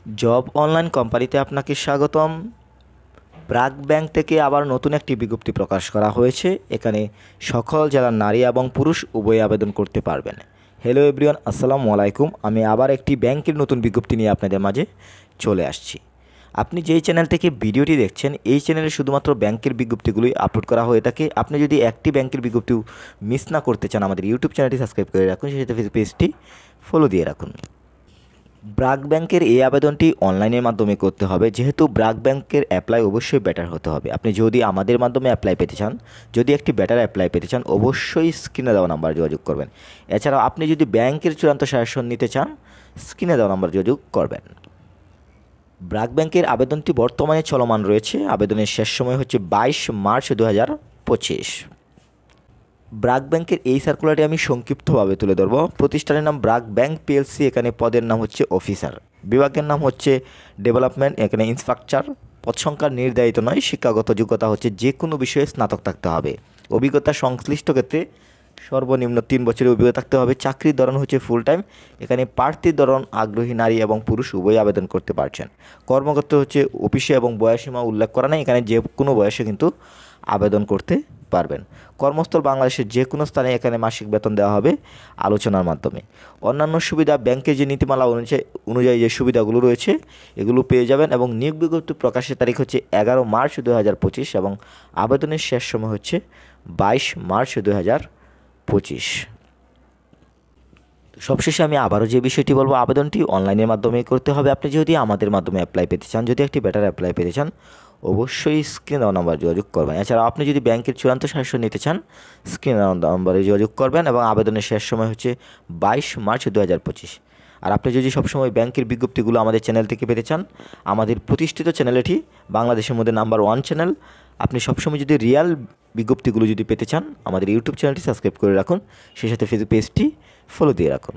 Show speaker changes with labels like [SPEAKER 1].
[SPEAKER 1] Job online কোম্পানিতে আপনাকে স্বাগতম। ব্র্যাক ব্যাংক থেকে আবার নতুন একটি বিজ্ঞপ্তি প্রকাশ করা হয়েছে। এখানে সকল জেলার নারী এবং পুরুষ উভয়ে আবেদন করতে পারবেন। হ্যালো এভরিওয়ান, আসসালামু আলাইকুম। আমি আবার একটি ব্যাংকের নতুন বিজ্ঞপ্তি নিয়ে আপনাদের মাঝে চলে আসছি। আপনি যেই চ্যানেল থেকে ভিডিওটি দেখছেন, এই চ্যানেলে শুধুমাত্র ব্যাংকের বিজ্ঞপ্তিগুলোই আপলোড করা হয়ে থাকে। আপনি যদি একটি ব্যাংকের বিজ্ঞপ্তিও মিস না করতে চান, আমাদের ইউটিউব চ্যানেলটি সাবস্ক্রাইব করে রাখুন, সেই সাথে ফেসবুক পেজটি ফলো দিয়ে রাখুন। ব্র্যাক ব্যাংকের এই আবেদনটি অনলাইনের মাধ্যমে করতে হবে, যেহেতু ব্র্যাক ব্যাংকের অ্যাপ্লাই অবশ্যই বেটার হতে হবে। আপনি যদি আমাদের মাধ্যমে অ্যাপ্লাই পেতে চান, যদি একটি বেটার অ্যাপ্লাই পেতে চান, অবশ্যই স্ক্রিনে দেওয়া নাম্বার যোগাযোগ করবেন। এছাড়াও আপনি যদি ব্যাংকের চূড়ান্ত সাজেশন নিতে চান, স্ক্রিনে দেওয়া নাম্বার যোগাযোগ করবেন। ব্র্যাক ব্যাংকের আবেদনটি বর্তমানে চলমান রয়েছে। আবেদনের শেষ সময় হচ্ছে 22 মার্চ 2025। ব্র্যাক ব্যাংকের এই সার্কুলারটি আমি সংক্ষিপ্তভাবে তুলে ধরব। প্রতিষ্ঠানের নাম ব্র্যাক ব্যাংক পিএলসি। এখানে পদের নাম হচ্ছে অফিসার। বিভাগের নাম হচ্ছে ডেভেলপমেন্ট। এখানে ইন্সট্রাকচার। পদ সংখ্যা নির্ধারিত নয়। শিক্ষাগত যোগ্যতা হচ্ছে যে কোনো বিষয়ে স্নাতক থাকতে হবে। অভিজ্ঞতা সংশ্লিষ্ট ক্ষেত্রে সর্বনিম্ন 3 বছরের অভিজ্ঞতা থাকতে হবে। চাকরির ধরন হচ্ছে ফুল টাইম। এখানে প্রার্থীর ধরন আগ্রহী নারী এবং পুরুষ উভয়ই আবেদন করতে পারছেন। কর্মক্ষেত্র হচ্ছে অফিসে এবং বয়সীমা উল্লেখ করা নেই। এখানে যে কোনো বয়সে কিন্তু আবেদন করতে পারবেন। কর্মস্থল বাংলাদেশের যে কোনো স্থানে। এখানে মাসিক বেতন দেওয়া হবে আলোচনার মাধ্যমে। অন্যান্য সুবিধা, ব্যাংকের যে নীতিমালা অনুযায়ী যে সুবিধাগুলো রয়েছে এগুলো পেয়ে যাবেন। এবং নিয়োগ বিজ্ঞপ্তি প্রকাশের তারিখ হচ্ছে 11 মার্চ 2025 এবং আবেদনের শেষ সময় হচ্ছে 22 মার্চ 2025। সবশেষে আমি আবারও যে বিষয়টি বলবো, আবেদনটি অনলাইনের মাধ্যমে করতে হবে। আপনি যদি আমাদের মাধ্যমে অ্যাপ্লাই পেতে চান, যদি একটি বেটার অ্যাপ্লাই পেতে চান, অবশ্যই স্ক্রিনে দেওয়া নাম্বার যোগাযোগ করবেন। এছাড়া আপনি যদি ব্যাংকের চূড়ান্ত সাজেশন নিতে চান, স্ক্রিনে দেওয়া নাম্বারে যোগাযোগ করবেন। এবং আবেদনের শেষ সময় হচ্ছে 22 মার্চ 2025। আর আপনি যদি সবসময় ব্যাংকের বিজ্ঞপ্তিগুলো আমাদের চ্যানেল থেকে পেতে চান, আমাদের প্রতিষ্ঠিত চ্যানেল এটি, বাংলাদেশের মধ্যে নাম্বার 1 চ্যানেল। আপনি সবসময় যদি রিয়াল বিজ্ঞপ্তিগুলো যদি পেতে চান, আমাদের ইউটিউব চ্যানেলটি সাবস্ক্রাইব করে রাখুন, সেই সাথে ফেসবুক পেজটি ফলো দিয়ে রাখুন।